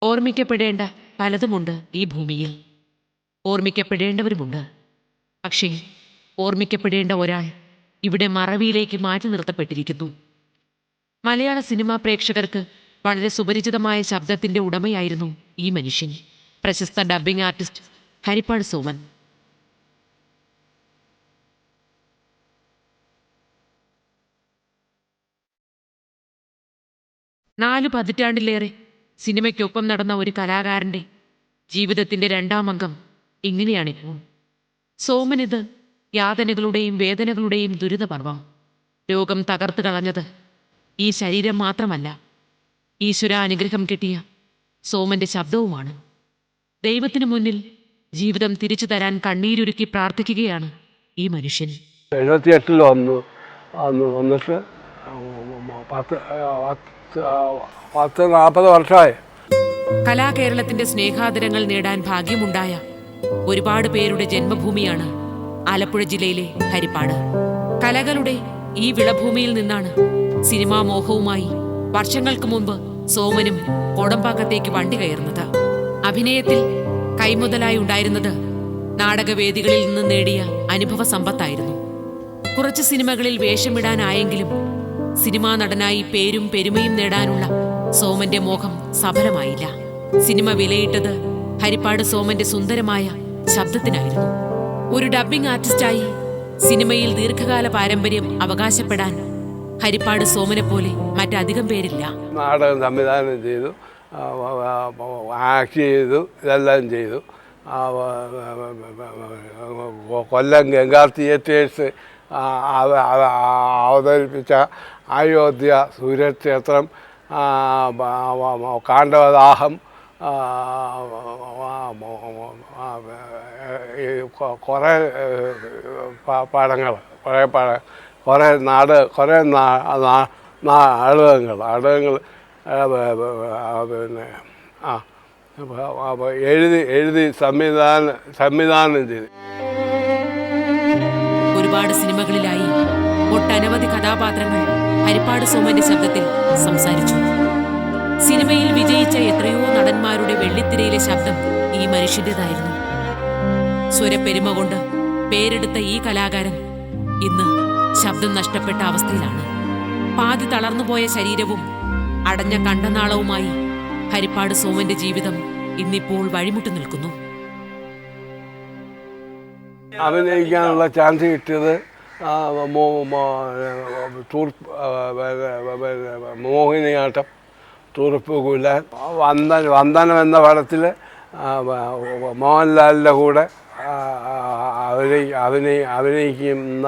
ഓർമ്മിക്കപ്പെടേണ്ട പലതുമുണ്ട് ഈ ഭൂമിയിൽ. ഓർമ്മിക്കപ്പെടേണ്ടവരുമുണ്ട്. പക്ഷേ ഓർമ്മിക്കപ്പെടേണ്ട ഒരാൾ ഇവിടെ മറവിയിലേക്ക് മാറ്റി നിർത്തപ്പെട്ടിരിക്കുന്നു. മലയാള സിനിമാ പ്രേക്ഷകർക്ക് വളരെ സുപരിചിതമായ ശബ്ദത്തിൻ്റെ ഉടമയായിരുന്നു ഈ മനുഷ്യൻ. പ്രശസ്ത ഡബ്ബിംഗ് ആർട്ടിസ്റ്റ് ഹരിപ്പാട് സോമൻ. നാലു പതിറ്റാണ്ടിലേറെ സിനിമയ്ക്കൊപ്പം നടന്ന ഒരു കലാകാരൻ്റെ ജീവിതത്തിൻ്റെ രണ്ടാം അംഗം ഇങ്ങനെയാണിപ്പോൾ. സോമനിത് യാതനകളുടെയും വേദനകളുടെയും ദുരിതപർവം. രോഗം തകർത്ത് കളഞ്ഞത് ഈ ശരീരം മാത്രമല്ല, ഈശ്വര അനുഗ്രഹം കിട്ടിയ സോമൻ്റെ ശബ്ദവുമാണ്. ദൈവത്തിനു മുന്നിൽ ജീവിതം തിരിച്ചു തരാൻ കണ്ണീരുരുക്കി പ്രാർത്ഥിക്കുകയാണ് ഈ മനുഷ്യൻ. 78 വന്നിട്ട് 40 വർഷമായി. കലാകേരളത്തിന്റെ സ്നേഹാദരങ്ങൾ നേടാൻ ഭാഗ്യമുണ്ടായ ഒരുപാട് പേരുടെ ജന്മഭൂമിയാണ് ആലപ്പുഴ ജില്ലയിലെ ഹരിപ്പാട്. കലകളുടെ ഈ വിളഭൂമിയിൽ നിന്നാണ് സിനിമാ മോഹവുമായി വർഷങ്ങൾക്ക് മുൻപ് സോമനും കോടമ്പാക്കത്തേക്ക് വണ്ടി കയറുന്നത്. അഭിനയത്തിൽ കൈമുതലായി ഉണ്ടായിരുന്നത് നാടകവേദികളിൽ നിന്ന് നേടിയ അനുഭവ സമ്പത്തായിരുന്നു. കുറച്ച് സിനിമകളിൽ വേഷമിടാനായെങ്കിലും സിനിമാ നടനായി പേരും പെരുമയും നേടാനുള്ള സോമന്റെ മോഹം സഫലമായില്ല. സിനിമ വിലയിട്ടത് ഹരിപ്പാട് സോമന്റെ സുന്ദരമായ ശബ്ദത്തിനായിരുന്നു. ഒരു ഡബ്ബിംഗ് ആർട്ടിസ്റ്റായി സിനിമയിൽ ദീർഘകാല പാരമ്പര്യം അവകാശപ്പെടാൻ ഹരിപ്പാട് സോമനെ പോലെ മറ്റധികം പേരില്ല. നാടകം സംവിധാനം ചെയ്തു, ആക്ട് ചെയ്തു, ഇതെല്ലാം ചെയ്തു. കൊല്ലം ഗംഗാ തിയേറ്റേഴ്സ് അവതരിപ്പിച്ച അയോധ്യ, സൂര്യക്ഷേത്രം, കാണ്ഡവദാഹം, കുറേ പടങ്ങൾ, കുറേ നാടകങ്ങൾ പിന്നെ എഴുതി സംവിധാനം ചെയ്തു. ഒരുപാട് സിനിമകളിലായി ഒട്ടനവധി കഥാപാത്രങ്ങൾ ഹരിപ്പാട് സോമന്റെ ശബ്ദത്തിൽ സംസാരിച്ചു. സിനിമയിൽ വിജയിച്ച എത്രയോ നടന്മാരുടെ വെള്ളിത്തിരയിലെ ശബ്ദം ഈ മനുഷ്യൻ്റെതായിരുന്നു. സ്വരപ്പെരുമ കൊണ്ട് പേരെടുത്ത ഈ കലാകാരൻ ഇന്ന് ശബ്ദം നഷ്ടപ്പെട്ട അവസ്ഥയിലാണ്. പാതി തളർന്നുപോയ ശരീരവും അടഞ്ഞ കണ്ടനാളവുമായി ഹരിപ്പാട് സോമന്റെ ജീവിതം ഇന്നിപ്പോൾ വഴിമുട്ടി നിൽക്കുന്നു. അഭിനയിക്കാനുള്ള ചാൻസ് കിട്ടിയത് മോഹിനിയാട്ടം, തുറുപ്പുകുലാൻ, വന്ദനം എന്ന പടത്തിൽ മോഹൻലാലിൻ്റെ കൂടെ അഭിനയിക്കുന്ന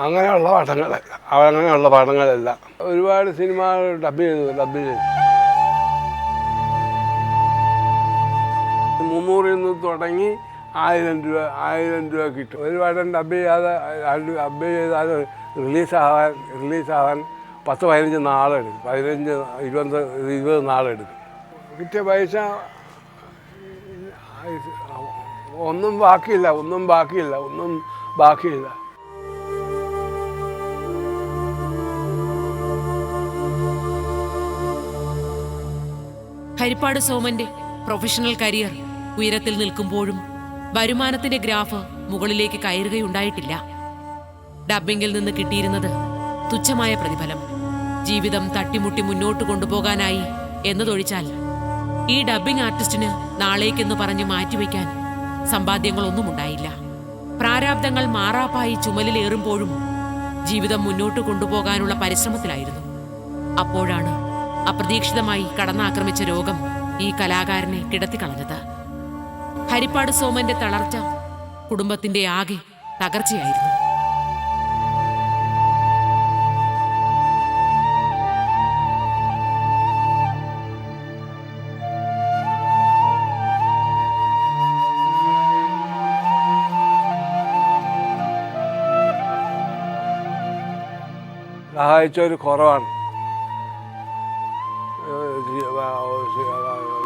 അങ്ങനെയുള്ള പടങ്ങളെല്ലാം ഒരുപാട് സിനിമകൾ ഡബ് ചെയ്തു. 300 നിന്ന് തുടങ്ങി 1000 രൂപ കിട്ടും. ഒരുപാട് ഡബ് ചെയ്താൽ റിലീസാവാൻ 10-15 നാളെടുക്കും. 15-20 നാളെടുക്കും. കിട്ടിയ പൈസ ഒന്നും ബാക്കിയില്ല. ഹരിപ്പാട് സോമന്റെ പ്രൊഫഷണൽ കരിയർ ഉയരത്തിൽ നിൽക്കുമ്പോഴും വരുമാനത്തിന്റെ ഗ്രാഫ് മുകളിലേക്ക് കയറുകയുണ്ടായിട്ടില്ല. ഡബ്ബിംഗിൽ നിന്ന് കിട്ടിയിരുന്നത് തുച്ഛമായ പ്രതിഫലം. ജീവിതം തട്ടിമുട്ടി മുന്നോട്ട് കൊണ്ടുപോകാനായി എന്നതൊഴിച്ചാൽ ഈ ഡബ്ബിംഗ് ആർട്ടിസ്റ്റിന് നാളേക്കെന്ന് പറഞ്ഞ് മാറ്റിവെക്കാൻ സമ്പാദ്യങ്ങളൊന്നും ഉണ്ടായില്ല. പ്രാരാബ്ദങ്ങൾ മാറാപ്പായി ചുമലിലേറുമ്പോഴും ജീവിതം മുന്നോട്ട് കൊണ്ടുപോകാനുള്ള പരിശ്രമത്തിലായിരുന്നു. അപ്പോഴാണ് അപ്രതീക്ഷിതമായി കടന്നാക്രമിച്ച രോഗം ഈ കലാകാരനെ കിടത്തിക്കളഞ്ഞത്. ഹരിപ്പാട് സോമന്റെ തളർച്ച കുടുംബത്തിന്റെ ആകെ തകർച്ചയായിരുന്നു. സഹായിച്ചൊരു കുറവാണ്.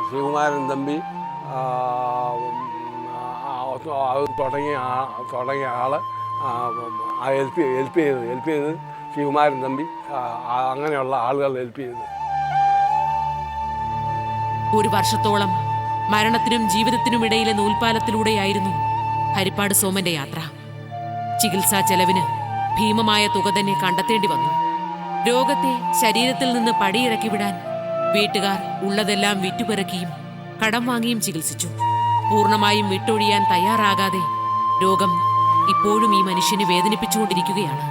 ശിവകുമാരൻ തമ്പി തുടങ്ങിയ ആൾ ഹെൽപ്പ് ചെയ്ത് ശിവകുമാരൻ തമ്പി അങ്ങനെയുള്ള ആളുകൾ ഹെൽപ്പ് ചെയ്തു. 1 വർഷത്തോളം മരണത്തിനും ജീവിതത്തിനുമിടയിലെ നൂൽപ്പാലത്തിലൂടെയായിരുന്നു ഹരിപ്പാട് സോമന്റെ യാത്ര. ചികിത്സാ ചെലവിന് ഭീമമായ തുക തന്നെ കണ്ടെത്തേണ്ടി വന്നു. രോഗത്തെ ശരീരത്തിൽ നിന്ന് പടിയിറക്കി വിടാൻ വീട്ടുകാർ ഉള്ളതെല്ലാം വിറ്റുപിറക്കിയും കടം വാങ്ങിയും ചികിത്സിച്ചു. പൂർണ്ണമായും വിട്ടൊഴിയാൻ തയ്യാറാകാതെ രോഗം ഇപ്പോഴും ഈ മനുഷ്യനെ വേദനിപ്പിച്ചുകൊണ്ടിരിക്കുകയാണ്.